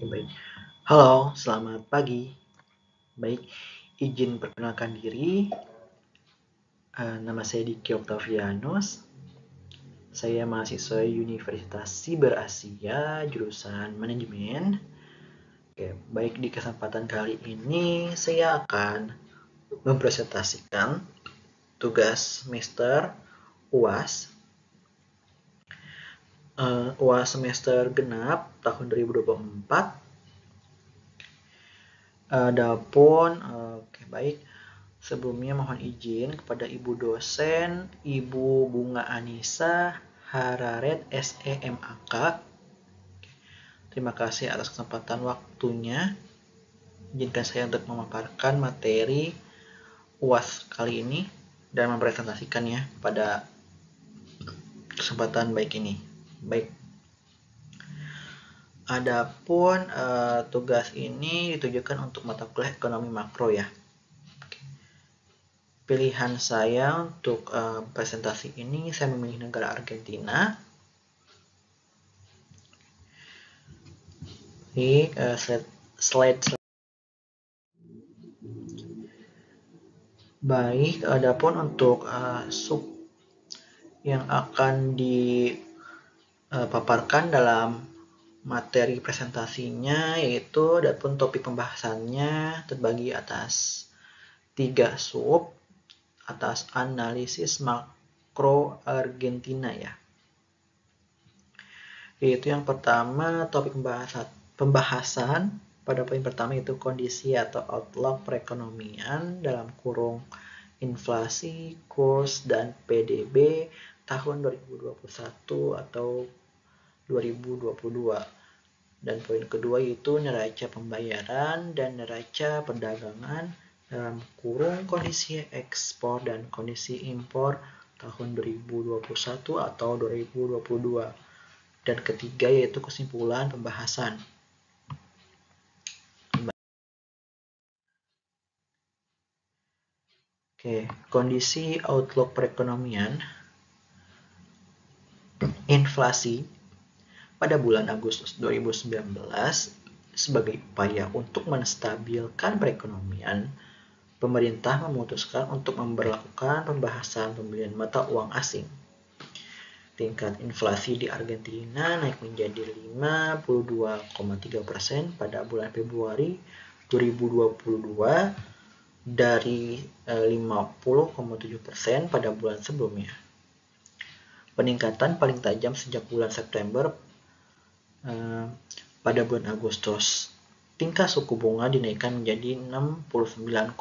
Oke, baik. Halo, selamat pagi. Baik, izin perkenalkan diri. Nama saya Diki Octavianus. Saya mahasiswa Universitas Siber Asia, jurusan manajemen. Oke, baik, di kesempatan kali ini saya akan mempresentasikan tugas semester UAS. UAS semester genap tahun 2024. Oke, baik. Sebelumnya mohon izin kepada Ibu dosen, Ibu Bunga Anissa Hararet SEMAK. Terima kasih atas kesempatan waktunya. Izinkan saya untuk memaparkan materi UAS kali ini dan mempresentasikannya pada kesempatan baik ini. Baik. Adapun tugas ini ditujukan untuk mata kuliah ekonomi makro ya. Pilihan saya untuk presentasi ini, saya memilih negara Argentina. Di slide. Baik, adapun untuk sub yang akan dipaparkan dalam materi presentasinya, yaitu adapun topik pembahasannya terbagi atas 3 sub atas analisis makro Argentina ya. Yaitu yang pertama, topik pembahasan pada poin pertama itu kondisi atau outlook perekonomian dalam kurung inflasi, kurs, dan PDB tahun 2021 atau 2022. Dan poin kedua yaitu neraca pembayaran dan neraca perdagangan dalam kurung kondisi ekspor dan kondisi impor tahun 2021 atau 2022. Dan ketiga yaitu kesimpulan pembahasan. Oke, kondisi outlook perekonomian. Inflasi pada bulan Agustus 2019 sebagai upaya untuk menstabilkan perekonomian, pemerintah memutuskan untuk memberlakukan pembahasan pembelian mata uang asing. Tingkat inflasi di Argentina naik menjadi 52,3% pada bulan Februari 2022 dari 50,7% pada bulan sebelumnya. Peningkatan paling tajam sejak bulan September pada bulan Agustus. Tingkat suku bunga dinaikkan menjadi 69,5%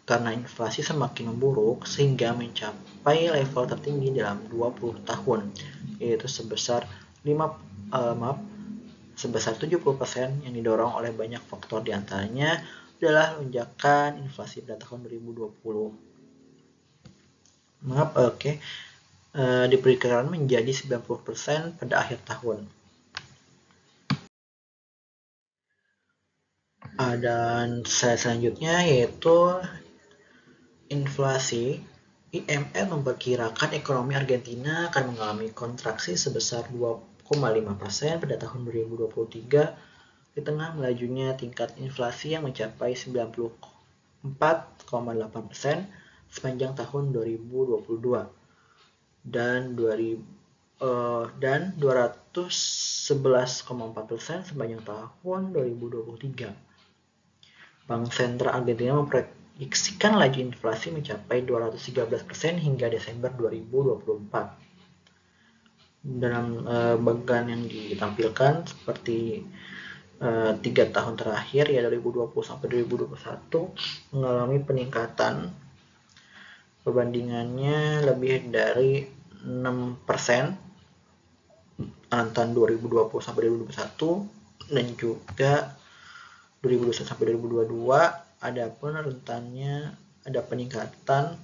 karena inflasi semakin memburuk sehingga mencapai level tertinggi dalam 20 tahun, yaitu sebesar 70% yang didorong oleh banyak faktor, diantaranya adalah lonjakan inflasi pada tahun 2020. Diperkirakan menjadi 90% pada akhir tahun. Dan selanjutnya yaitu inflasi. IMF memperkirakan ekonomi Argentina akan mengalami kontraksi sebesar 2,5% pada tahun 2023 di tengah melajunya tingkat inflasi yang mencapai 94,8% sepanjang tahun 2022 dan 211,4% sepanjang tahun 2023. Bank Sentral Argentina memprediksikan laju inflasi mencapai 213% hingga Desember 2024. Dalam bagan yang ditampilkan seperti 3 tahun terakhir ya 2020 sampai 2021 mengalami peningkatan perbandingannya lebih dari 6% antara 2020 sampai 2021 dan juga 2021 sampai 2022. Adapun rentannya ada peningkatan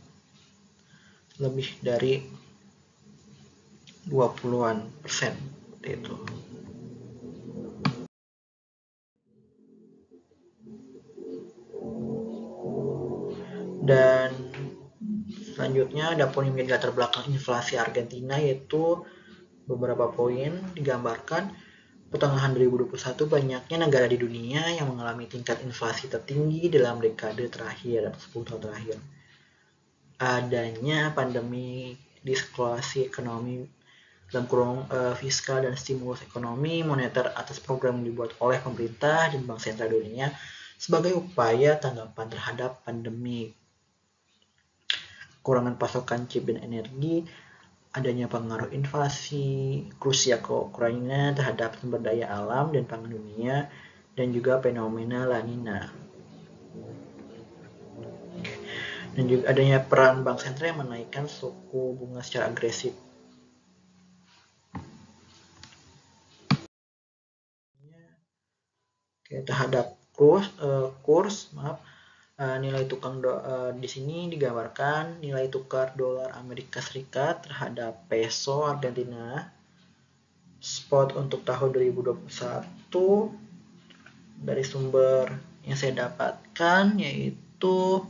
lebih dari 20-an persen seperti itu. Dan selanjutnya ada poin yang menjadi latar belakang inflasi Argentina, yaitu beberapa poin digambarkan. pertengahan 2021 banyaknya negara di dunia yang mengalami tingkat inflasi tertinggi dalam dekade terakhir atau 10 tahun terakhir. Adanya pandemi, diskresi ekonomi dalam kurung fiskal dan stimulus ekonomi moneter atas program yang dibuat oleh pemerintah dan Bank Sentral Dunia sebagai upaya tanggapan terhadap pandemi. Kurangan pasokan chip dan energi, adanya pengaruh invasi Rusia ke Ukraina terhadap sumber daya alam dan pangan dunia, dan juga fenomena La Nina. Dan juga adanya peran bank sentral yang menaikkan suku bunga secara agresif. Terhadap kurs, nilai tukar di sini digambarkan nilai tukar dolar Amerika Serikat terhadap peso Argentina spot untuk tahun 2021 dari sumber yang saya dapatkan, yaitu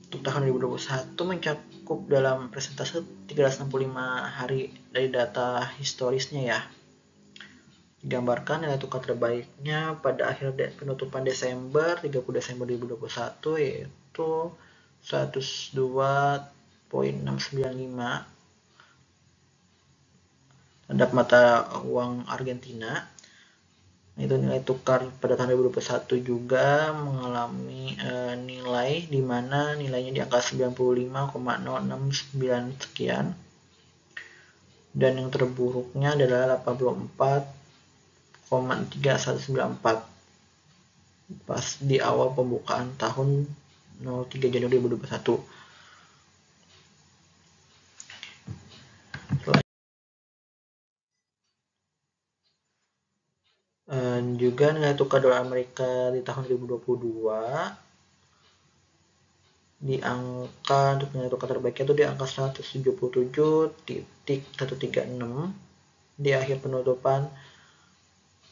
untuk tahun 2021 mencakup dalam persentase 365 hari dari data historisnya ya. Digambarkan nilai tukar terbaiknya pada akhir penutupan Desember 30 Desember 2021 yaitu 102.695 terhadap mata uang Argentina. Itu nilai tukar pada tahun 2021 juga mengalami nilai di mana nilainya di angka 95,069 sekian, dan yang terburuknya adalah 84,3194 pas di awal pembukaan tahun 03 Januari 2021. Juga nilai tukar dolar Amerika di tahun 2022 di angka untuk nilai tukar terbaiknya itu di angka 177.136 di akhir penutupan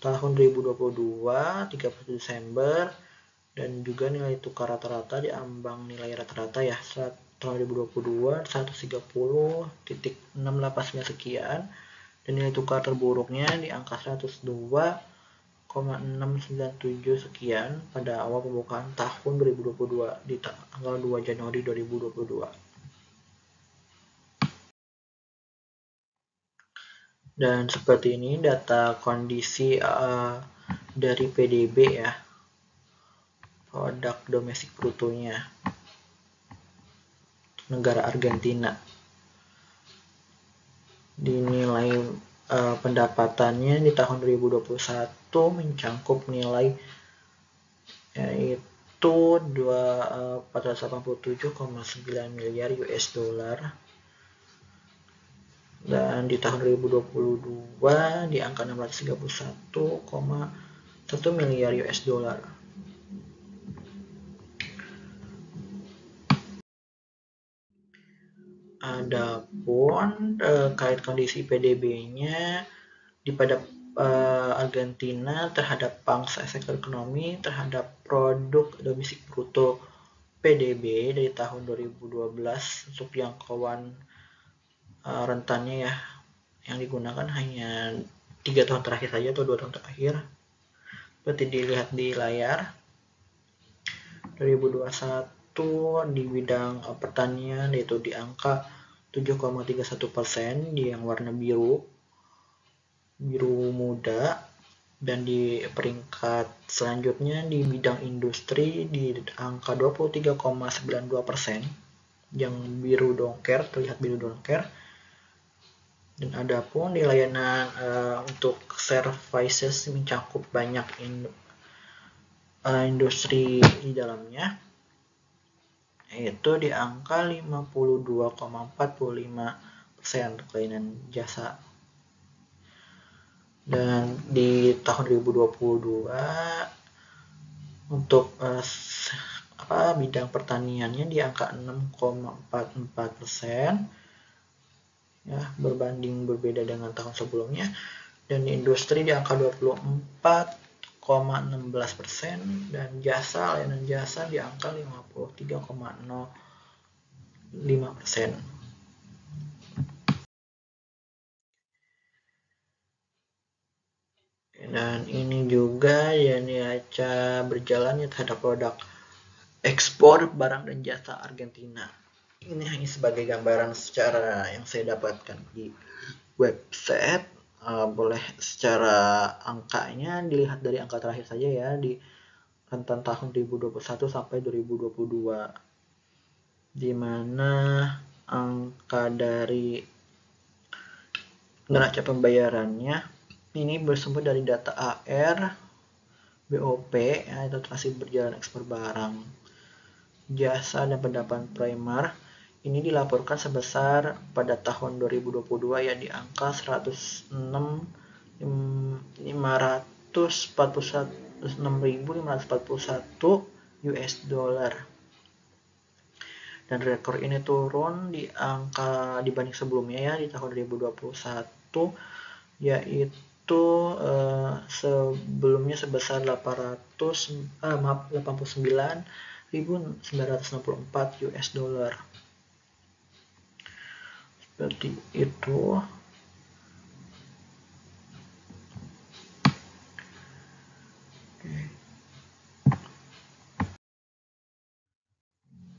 tahun 2022 30 Desember, dan juga nilai tukar rata-rata di ambang nilai rata-rata ya tahun 2022 130.689 sekian, dan nilai tukar terburuknya di angka 102,697 sekian pada awal pembukaan tahun 2022 di tanggal 2 Januari 2022. Dan seperti ini data kondisi dari PDB ya, produk domestik brutonya negara Argentina. Dinilai pendapatannya di tahun 2021 mencakup nilai yaitu 487,9 miliar US dollar, dan di tahun 2022 di angka 631,1 miliar US dollar. Adapun terkait kondisi PDB-nya pada Argentina terhadap pangsa sektor ekonomi terhadap produk domestik bruto PDB dari tahun 2012 untuk jangkauan rentannya ya, yang digunakan hanya 3 tahun terakhir saja atau 2 tahun terakhir. Seperti dilihat di layar, 2021 di bidang pertanian yaitu di angka 7,31% di yang warna biru muda, dan di peringkat selanjutnya di bidang industri di angka 23,92% yang biru dongker, terlihat biru dongker. Dan adapun di layanan untuk services mencakup banyak industri di dalamnya, yaitu di angka 52,45% untuk layanan jasa. Dan di tahun 2022 untuk bidang pertaniannya di angka 6,44%, ya, berbeda dengan tahun sebelumnya, dan di industri di angka 24,16%, dan layanan jasa di angka 53,05%. Dan ini juga ya neraca berjalannya terhadap produk ekspor barang dan jasa Argentina. Ini hanya sebagai gambaran secara yang saya dapatkan di website. Boleh secara angkanya dilihat dari angka terakhir saja ya, di rentan tahun 2021 sampai 2022, di mana angka dari neraca pembayarannya ini bersumber dari data AR, BOP, yaitu transaksi berjalan ekspor barang, jasa dan pendapatan primer. Ini dilaporkan sebesar pada tahun 2022 ya di angka 106.541 US dollar. Dan rekor ini turun di angka dibanding sebelumnya ya di tahun 2021, yaitu sebelumnya sebesar 89.964 US dollar. Seperti itu.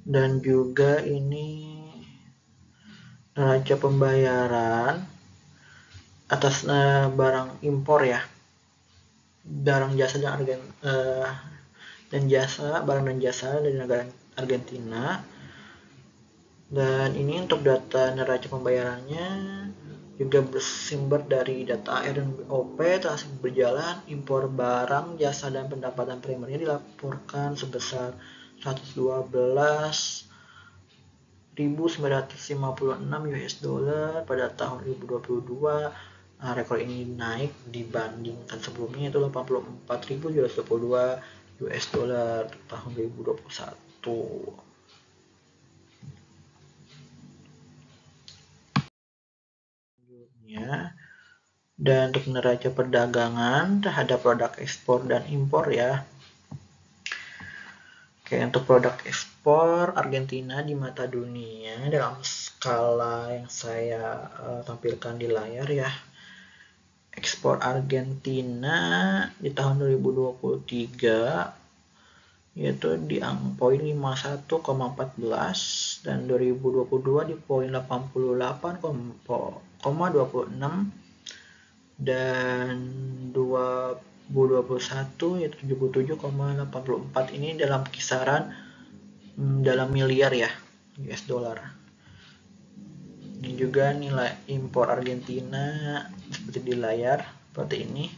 Dan juga ini neraca pembayaran atas barang impor ya, barang jasa dan jasa dari negara Argentina. Dan ini untuk data neraca pembayarannya juga bersumber dari data AR dan BOP, transaksi berjalan, impor barang, jasa dan pendapatan primernya dilaporkan sebesar 112.956 US dollar pada tahun 2022. Rekor ini naik dibandingkan sebelumnya itu 84.222 US dollar tahun 2021. Dan untuk neraca perdagangan terhadap produk ekspor dan impor ya. Oke, untuk produk ekspor Argentina di mata dunia dalam skala yang saya tampilkan di layar ya. Ekspor Argentina di tahun 2023 yaitu di poin 51,14 dan 2022 di poin 88,26 dan 2021 yaitu 77,84. Ini dalam kisaran dalam miliar ya US dollar. Ini juga nilai impor Argentina seperti di layar seperti ini.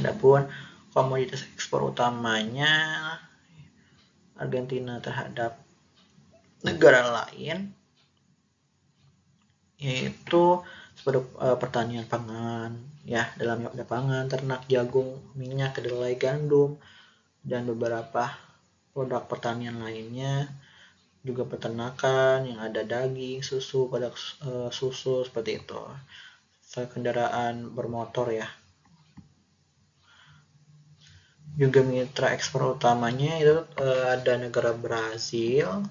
Adapun komoditas ekspor utamanya Argentina terhadap negara lain yaitu seperti pertanian pangan ya, dalamnya ada pangan, ternak, jagung, minyak, kedelai, gandum, dan beberapa produk pertanian lainnya, juga peternakan yang ada daging, susu, produk susu seperti itu. Kendaraan bermotor ya. Juga mitra ekspor utamanya itu ada negara Brazil,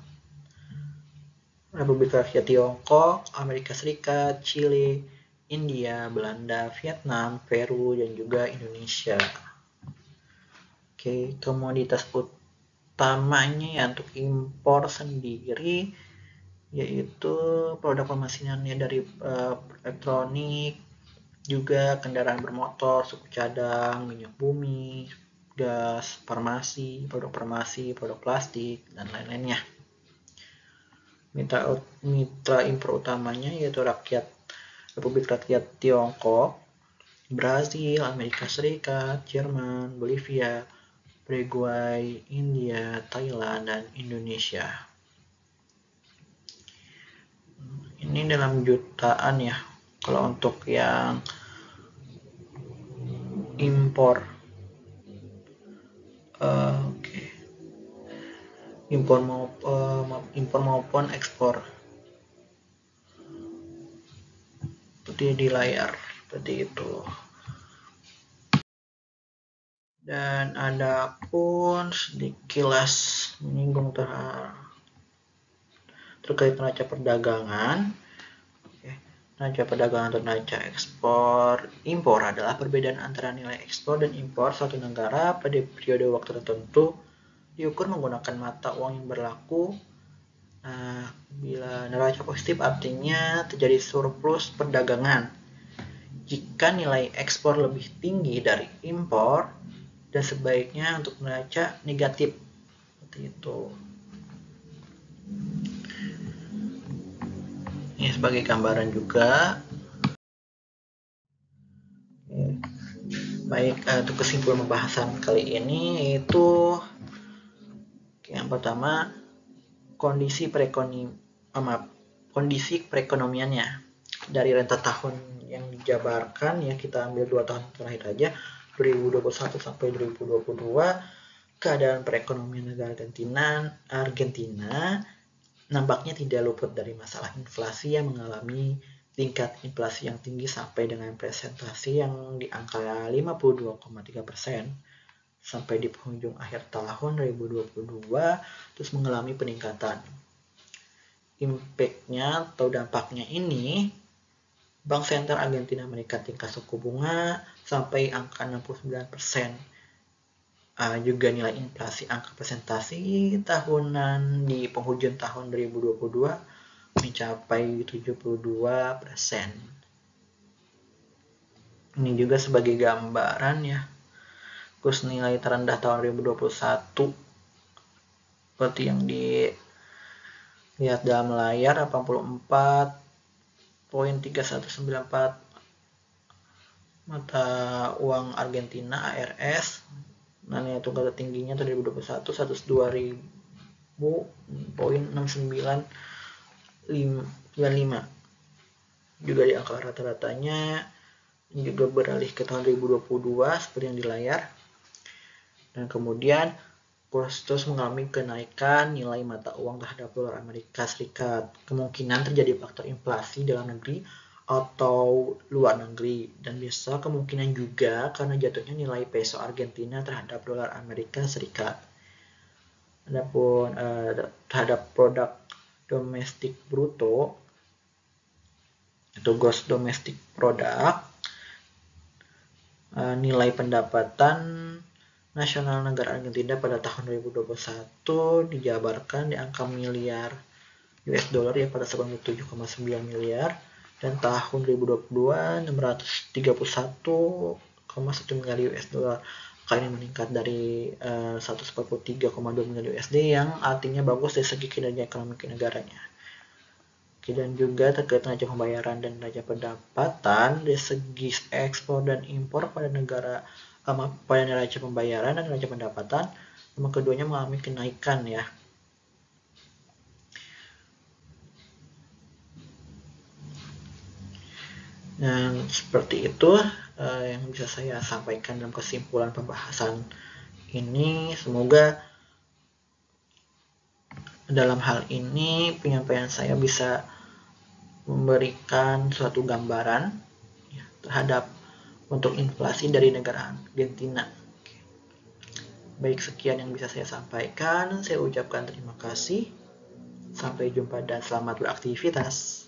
Republik Rakyat Tiongkok, Amerika Serikat, Chile, India, Belanda, Vietnam, Peru, dan juga Indonesia. Oke, komoditas utamanya ya untuk impor sendiri yaitu produk pemesinannya dari elektronik, juga kendaraan bermotor, suku cadang, minyak bumi, gas, farmasi, produk plastik, dan lain-lainnya. Mitra impor utamanya yaitu Republik Rakyat Tiongkok, Brazil, Amerika Serikat, Jerman, Bolivia, Paraguay, India, Thailand, dan Indonesia. Ini dalam jutaan ya. Kalau untuk yang impor, impor maupun ekspor, seperti di layar seperti itu. Dan ada pun sekilas menyinggung terkait neraca perdagangan. Neraca perdagangan atau neraca ekspor impor adalah perbedaan antara nilai ekspor dan impor suatu negara pada periode waktu tertentu diukur menggunakan mata uang yang berlaku. Nah, bila neraca positif artinya terjadi surplus perdagangan jika nilai ekspor lebih tinggi dari impor, dan sebaiknya untuk neraca negatif seperti itu. Ini sebagai gambaran juga. Baik, untuk kesimpulan pembahasan kali ini yaitu yang pertama, kondisi perekonomiannya dari rentang tahun yang dijabarkan, ya kita ambil 2 tahun terakhir aja, 2021 sampai 2022, keadaan perekonomian negara Argentina nampaknya tidak luput dari masalah inflasi yang mengalami tingkat inflasi yang tinggi sampai dengan presentasi yang di angka 52,3% sampai di penghujung akhir tahun 2022 terus mengalami peningkatan. Impact-nya atau dampaknya ini, Bank Sentral Argentina menaikkan tingkat suku bunga sampai angka 69%. Juga nilai inflasi angka presentasi tahunan di penghujung tahun 2022 mencapai 72%. Ini juga sebagai gambaran ya, kurs nilai terendah tahun 2021 seperti yang dilihat dalam layar, 84.3194 mata uang Argentina ARS. Nah, nilai tukar tertingginya tahun 2021 102.000.6995. Juga di angka rata-ratanya juga beralih ke tahun 2022 seperti yang di layar. Dan kemudian kurs terus mengalami kenaikan nilai mata uang terhadap dolar Amerika Serikat. Kemungkinan terjadi faktor inflasi dalam negeri atau luar negeri, dan bisa kemungkinan juga karena jatuhnya nilai peso Argentina terhadap dolar Amerika Serikat. Adapun terhadap produk domestik bruto atau gross domestic product, nilai pendapatan nasional negara Argentina pada tahun 2021 dijabarkan di angka miliar US dollar ya, pada 97,9 miliar, dan tahun 2022 631,1 miliar US dollar. Angka ini meningkat dari 143,2 miliar USD yang artinya bagus dari segi kinerja ekonomi negaranya. Dan juga terkait neraca pembayaran dan neraca pendapatan dari segi ekspor dan impor pada neraca pembayaran dan neraca pendapatan, nomor keduanya mengalami kenaikan ya. Dan seperti itu yang bisa saya sampaikan dalam kesimpulan pembahasan ini. Semoga dalam hal ini penyampaian saya bisa memberikan suatu gambaran ya, terhadap untuk inflasi dari negara Argentina. Baik, sekian yang bisa saya sampaikan. Saya ucapkan terima kasih. Sampai jumpa dan selamat beraktivitas.